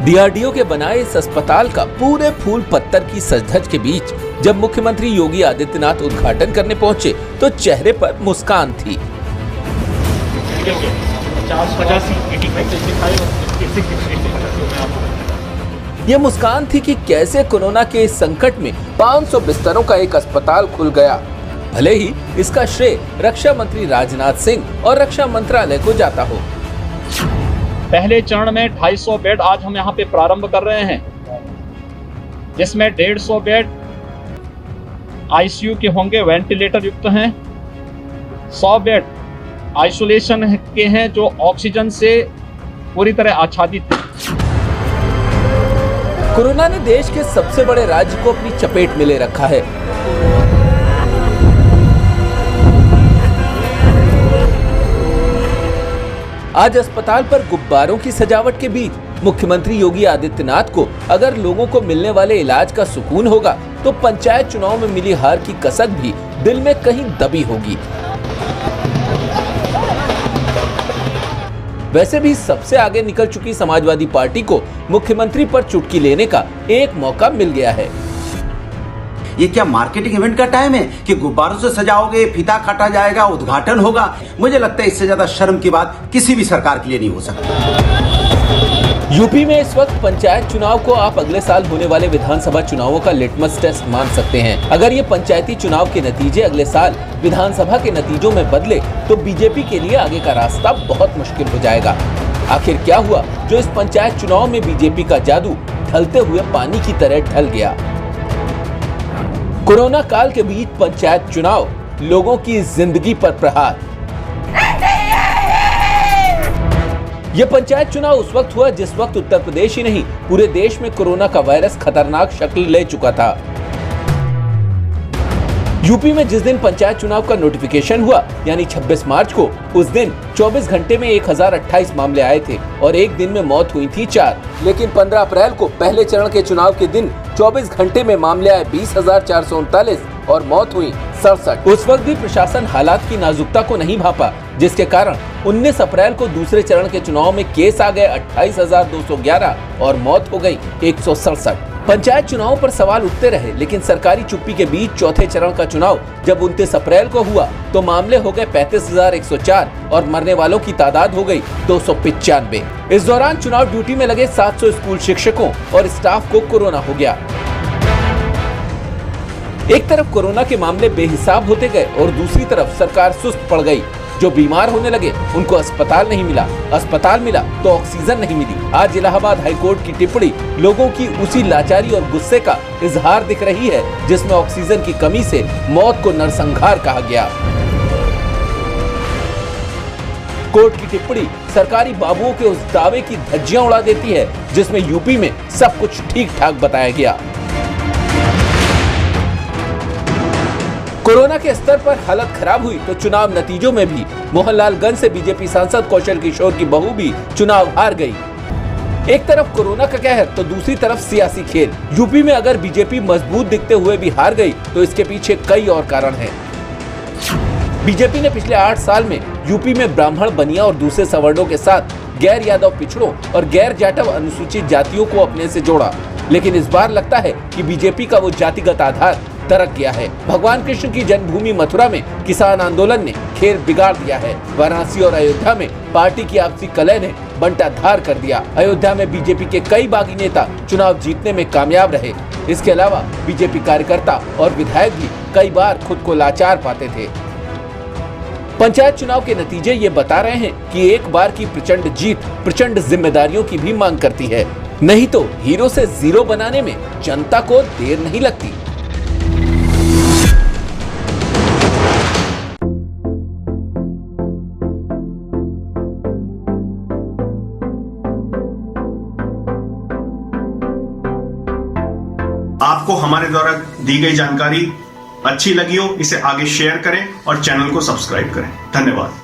DRDO के बनाए इस अस्पताल का पूरे फूल पत्तर की सज-धज के बीच जब मुख्यमंत्री योगी आदित्यनाथ उद्घाटन करने पहुंचे तो चेहरे पर मुस्कान थी। ये मुस्कान थी कि कैसे कोरोना के इस संकट में 500 बिस्तरों का एक अस्पताल खुल गया। भले ही इसका श्रेय रक्षा मंत्री राजनाथ सिंह और रक्षा मंत्रालय को जाता हो। पहले चरण में 250 बेड आज हम यहाँ पे प्रारंभ कर रहे हैं, जिसमें 150 बेड आईसीयू के होंगे, वेंटिलेटर युक्त हैं। 100 बेड आइसोलेशन के हैं जो ऑक्सीजन से पूरी तरह आच्छादित हैं। कोरोना ने देश के सबसे बड़े राज्य को अपनी चपेट में ले रखा है। आज अस्पताल पर गुब्बारों की सजावट के बीच मुख्यमंत्री योगी आदित्यनाथ को अगर लोगों को मिलने वाले इलाज का सुकून होगा तो पंचायत चुनाव में मिली हार की कसक भी दिल में कहीं दबी होगी। वैसे भी सबसे आगे निकल चुकी समाजवादी पार्टी को मुख्यमंत्री पर चुटकी लेने का एक मौका मिल गया है। ये क्या मार्केटिंग इवेंट का टाइम है कि गुब्बारों से सजाओगे, फीता काटा जाएगा, उद्घाटन होगा? मुझे लगता है इससे ज्यादा शर्म की बात किसी भी सरकार के लिए नहीं हो सकती। यूपी में इस वक्त पंचायत चुनाव को आप अगले साल होने वाले विधानसभा चुनावों का लिटमस टेस्ट मान सकते हैं। अगर ये पंचायती चुनाव के नतीजे अगले साल विधानसभा के नतीजों में बदले तो बीजेपी के लिए आगे का रास्ता बहुत मुश्किल हो जाएगा। आखिर क्या हुआ जो इस पंचायत चुनाव में बीजेपी का जादू ढलते हुए पानी की तरह ढल गया? कोरोना काल के बीच पंचायत चुनाव, लोगों की जिंदगी पर प्रहार। यह पंचायत चुनाव उस वक्त हुआ जिस वक्त उत्तर प्रदेश ही नहीं पूरे देश में कोरोना का वायरस खतरनाक शक्ल ले चुका था। यूपी में जिस दिन पंचायत चुनाव का नोटिफिकेशन हुआ यानी 26 मार्च को, उस दिन 24 घंटे में 1028 मामले आए थे और एक दिन में मौत हुई थी 4। लेकिन 15 अप्रैल को पहले चरण के चुनाव के दिन 24 घंटे में मामले आए 20,439 और मौत हुई 67। उस वक्त भी प्रशासन हालात की नाजुकता को नहीं भांपा, जिसके कारण 19 अप्रैल को दूसरे चरण के चुनाव में केस आ गए 28,211 और मौत हो गई 167। पंचायत चुनाव पर सवाल उठते रहे, लेकिन सरकारी चुप्पी के बीच चौथे चरण का चुनाव जब 29 अप्रैल को हुआ तो मामले हो गए 35,104 और मरने वालों की तादाद हो गई 295। इस दौरान चुनाव ड्यूटी में लगे 700 स्कूल शिक्षकों और स्टाफ को कोरोना हो गया। एक तरफ कोरोना के मामले बेहिसाब होते गए और दूसरी तरफ सरकार सुस्त पड़ गई। जो बीमार होने लगे उनको अस्पताल नहीं मिला, अस्पताल मिला तो ऑक्सीजन नहीं मिली। आज इलाहाबाद हाईकोर्ट की टिप्पणी लोगों की उसी लाचारी और गुस्से का इजहार दिख रही है जिसमें ऑक्सीजन की कमी से मौत को नरसंहार कहा गया। कोर्ट की टिप्पणी सरकारी बाबुओं के उस दावे की धज्जियां उड़ा देती है जिसमें यूपी में सब कुछ ठीक ठाक बताया गया। कोरोना के स्तर पर हालत खराब हुई तो चुनाव नतीजों में भी मोहनलालगंज से बीजेपी सांसद कौशल किशोर की बहू भी चुनाव हार गई। एक तरफ कोरोना का कहर तो दूसरी तरफ सियासी खेल। यूपी में अगर बीजेपी मजबूत दिखते हुए भी हार गई तो इसके पीछे कई और कारण हैं। बीजेपी ने पिछले 8 साल में यूपी में ब्राह्मण, बनिया और दूसरे सवर्णों के साथ गैर यादव पिछड़ों और गैर जाटव अनुसूचित जातियों को अपने से जोड़ा, लेकिन इस बार लगता है कि बीजेपी का वो जातिगत आधार दरक गया है। भगवान कृष्ण की जन्मभूमि मथुरा में किसान आंदोलन ने खेल बिगाड़ दिया है। वाराणसी और अयोध्या में पार्टी की आपसी कलह ने बंटाधार कर दिया। अयोध्या में बीजेपी के कई बागी नेता चुनाव जीतने में कामयाब रहे। इसके अलावा बीजेपी कार्यकर्ता और विधायक भी कई बार खुद को लाचार पाते थे। पंचायत चुनाव के नतीजे ये बता रहे हैं कि एक बार की प्रचंड जीत प्रचंड जिम्मेदारियों की भी मांग करती है, नहीं तो हीरो से जीरो बनाने में जनता को देर नहीं लगती। आपको हमारे द्वारा दी गई जानकारी अच्छी लगी हो, इसे आगे शेयर करें और चैनल को सब्सक्राइब करें। धन्यवाद।